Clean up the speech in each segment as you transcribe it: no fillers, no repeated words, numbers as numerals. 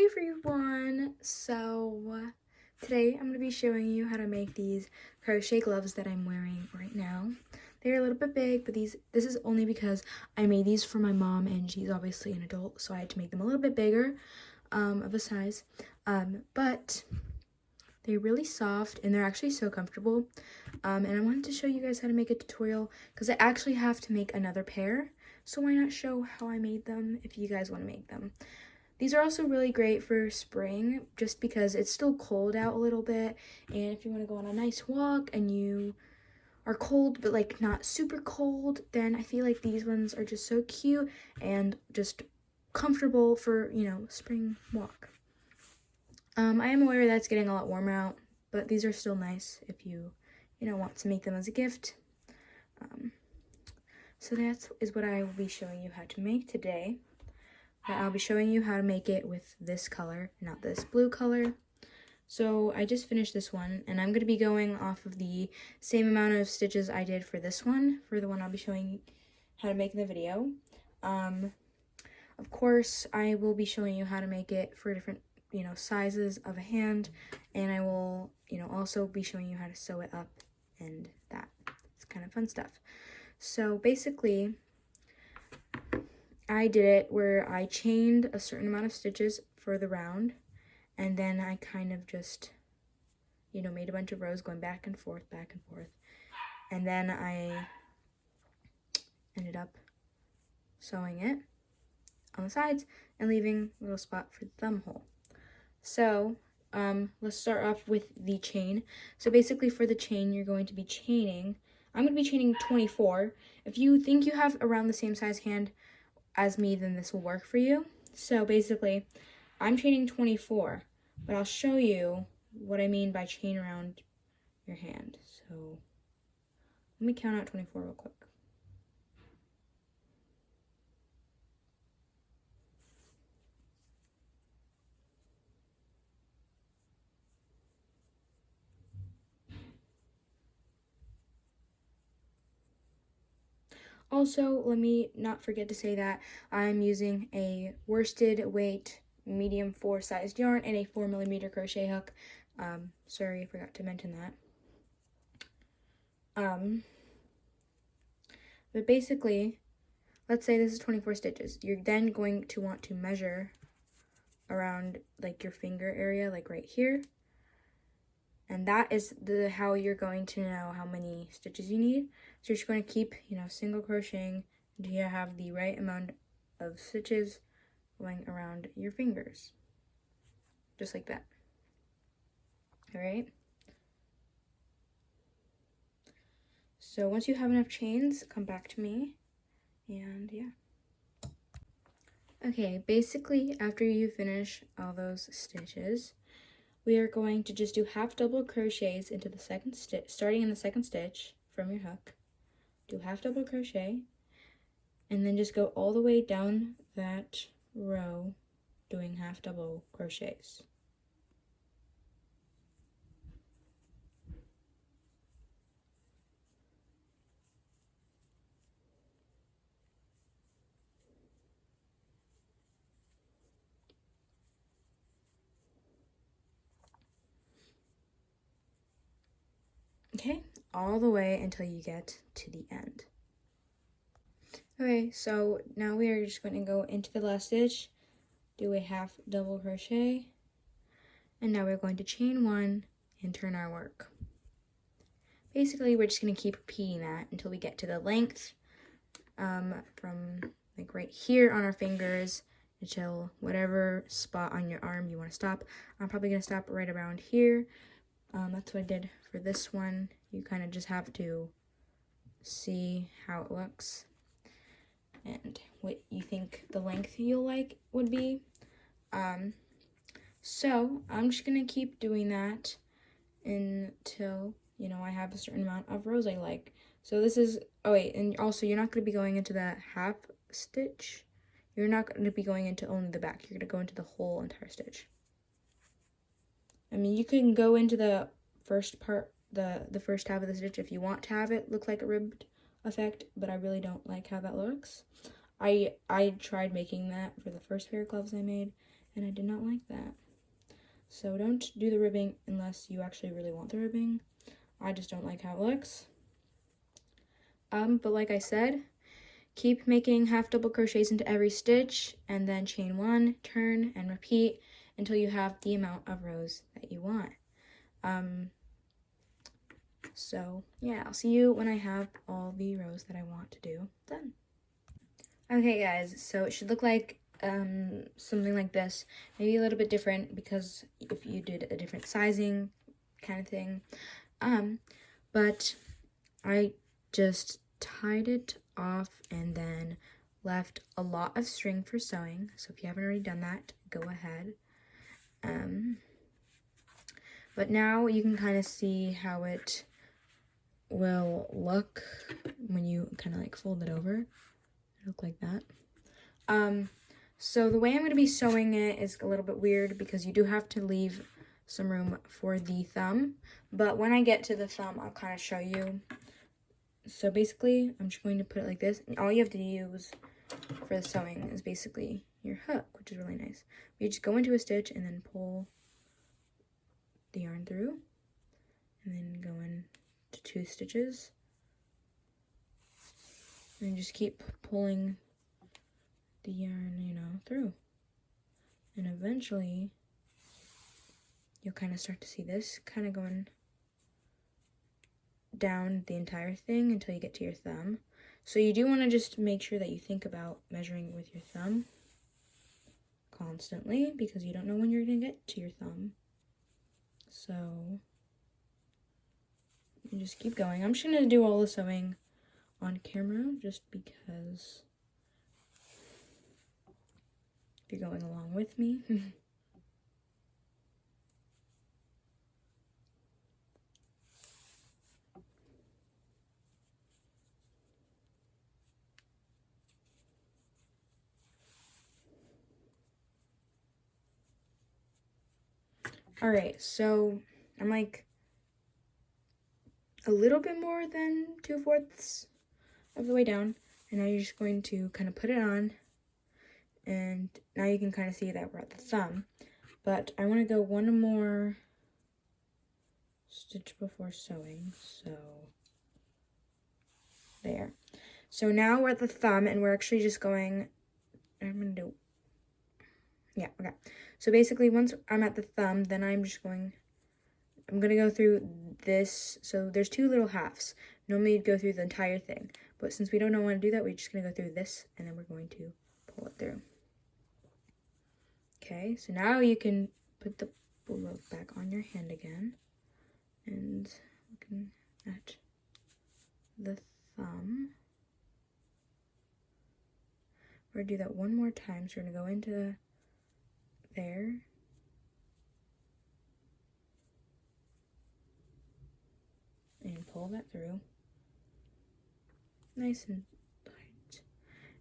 Hi everyone! So today I'm going to be showing you how to make these crochet gloves that I'm wearing right now. They're a little bit big, but this is only because I made these for my mom and she's obviously an adult, so I had to make them a little bit bigger of a size. But they're really soft and they're actually so comfortable. And I wanted to show you guys how to make a tutorial because I actually have to make another pair. So why not show how I made them if you guys want to make them. These are also really great for spring just because it's still cold out a little bit, and if you want to go on a nice walk and you are cold but like not super cold, then I feel like these ones are just so cute and just comfortable for, spring walk. I am aware that it's getting a lot warmer out, but these are still nice if you want to make them as a gift. So that is what I will be showing you how to make today. But I'll be showing you how to make it with this color, not this blue color. So I just finished this one, and I'm going to be going off of the same amount of stitches I did for this one, for the one I'll be showing you how to make in the video. Of course, I will be showing you how to make it for different, sizes of a hand, and I will, also be showing you how to sew it up, and that. It's kind of fun stuff. So basically, I did it where I chained a certain amount of stitches for the round, and then I kind of just, made a bunch of rows going back and forth, and then I ended up sewing it on the sides and leaving a little spot for the thumb hole. So let's start off with the chain. So basically for the chain, you're going to be chaining, I'm going to be chaining 24. If you think you have around the same size hand as me, then this will work for you. So basically, I'm chaining 24, but I'll show you what I mean by chain around your hand. So let me count out 24 real quick. Also, let me not forget to say that I'm using a worsted weight medium 4 sized yarn and a 4mm crochet hook. Sorry, I forgot to mention that. But basically, let's say this is 24 stitches. You're then going to want to measure around like your finger area, like right here. And that is how you're going to know how many stitches you need. So you're just going to keep, single crocheting until you have the right amount of stitches going around your fingers. Just like that. All right? So once you have enough chains, come back to me. And yeah. Okay, basically after you finish all those stitches, we are going to just do half double crochets into the second stitch, starting in the second stitch from your hook. Do half double crochet, and then just go all the way down that row doing half double crochets. Okay, all the way until you get to the end. Okay, so now we are just going to go into the last stitch, do a half double crochet, and now we're going to chain 1 and turn our work. Basically, we're just going to keep repeating that until we get to the length from like right here on our fingers until whatever spot on your arm you want to stop. I'm probably going to stop right around here. That's what I did for this one. You kind of just have to see how it looks and what you think the length you'll like would be. So I'm just going to keep doing that until, I have a certain amount of rows I like. So this is, oh wait, and also you're not going to be going into that half stitch. You're not going to be going into only the back. You're going to go into the whole entire stitch. I mean, you can go into the first part, the first half of the stitch if you want to have it look like a ribbed effect, but I really don't like how that looks. I tried making that for the first pair of gloves I made, and I did not like that. So don't do the ribbing unless you actually really want the ribbing. I just don't like how it looks. But like I said, keep making half double crochets into every stitch, and then chain 1, turn, and repeat until you have the amount of rows that you want. So yeah, I'll see you when I have all the rows that I want to do done. Okay guys, so it should look like something like this, maybe a little bit different because if you did a different sizing kind of thing. But I just tied it off and then left a lot of string for sewing. So if you haven't already done that, go ahead. But now you can kind of see how it will look when you kind of like fold it over. It'll look like that. So the way I'm going to be sewing it is a little bit weird because you do have to leave some room for the thumb. But when I get to the thumb, I'll kind of show you. So basically, I'm just going to put it like this. And all you have to use for the sewing is basically your hook, which is really nice. You just go into a stitch and then pull the yarn through. And then go into 2 stitches. And just keep pulling the yarn, through. And eventually, you'll kind of start to see this kind of going down the entire thing until you get to your thumb. So you do want to just make sure that you think about measuring with your thumb constantly because you don't know when you're going to get to your thumb. So you just keep going. I'm just going to do all the sewing on camera just because if you're going along with me. Alright, so I'm like a little bit more than 2/4 of the way down, and now you're just going to kind of put it on, and now you can kind of see that we're at the thumb, but I want to go one more stitch before sewing, so there. So now we're at the thumb, and we're actually just going, okay. So basically, once I'm at the thumb, then I'm going to go through this. So there's 2 little halves. Normally you'd go through the entire thing. But since we don't want to do that, we're just going to go through this, and then we're going to pull it through. Okay, so now you can put the rope back on your hand again. And looking at the thumb. We're going to do that one more time. So we're going to go into there. And pull that through. Nice and tight.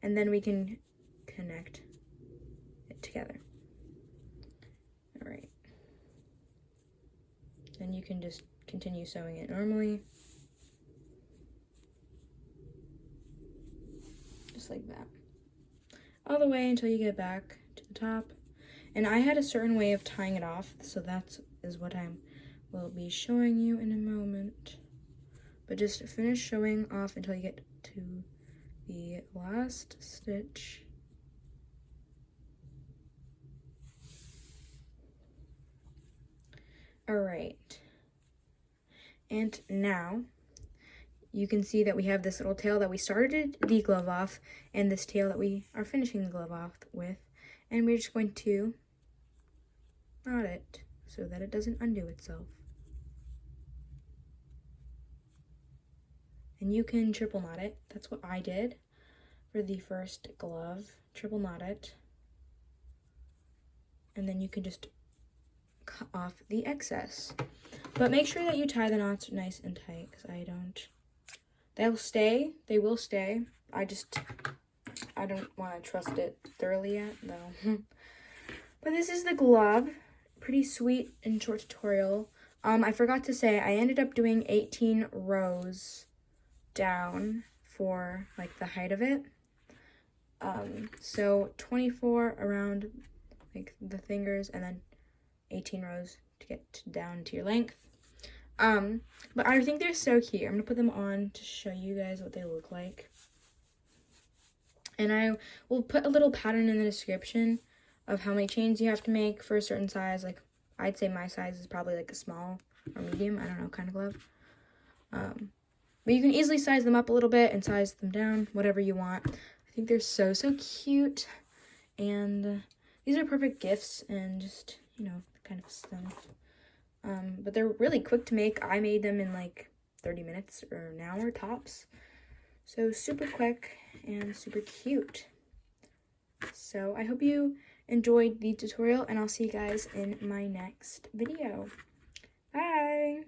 And then we can connect it together. Alright. Then you can just continue sewing it normally. Just like that. All the way until you get back to the top. And I had a certain way of tying it off, so that is what I will be showing you in a moment. But just finish showing off until you get to the last stitch. Alright. And now you can see that we have this little tail that we started the glove off and this tail that we are finishing the glove off with. And we're just going to knot it so that it doesn't undo itself. And you can triple knot it. That's what I did for the first glove. Triple knot it. And then you can just cut off the excess. But make sure that you tie the knots nice and tight because I don't. They'll stay. They will stay. I don't want to trust it thoroughly yet, though. But this is the glove. Pretty sweet and short tutorial. I forgot to say, I ended up doing 18 rows down for like the height of it. So 24 around like the fingers, and then 18 rows to get down to your length. But I think they're so cute. I'm gonna put them on to show you guys what they look like. And I will put a little pattern in the description of how many chains you have to make for a certain size. Like, I'd say my size is probably like a small or medium, I don't know, kind of glove. But you can easily size them up a little bit and size them down, whatever you want. I think they're so, so cute. And these are perfect gifts and just, you know, kind of stuff. But they're really quick to make. I made them in like 30 minutes or an hour tops. So super quick and super cute. So I hope you enjoyed the tutorial, and I'll see you guys in my next video. Bye!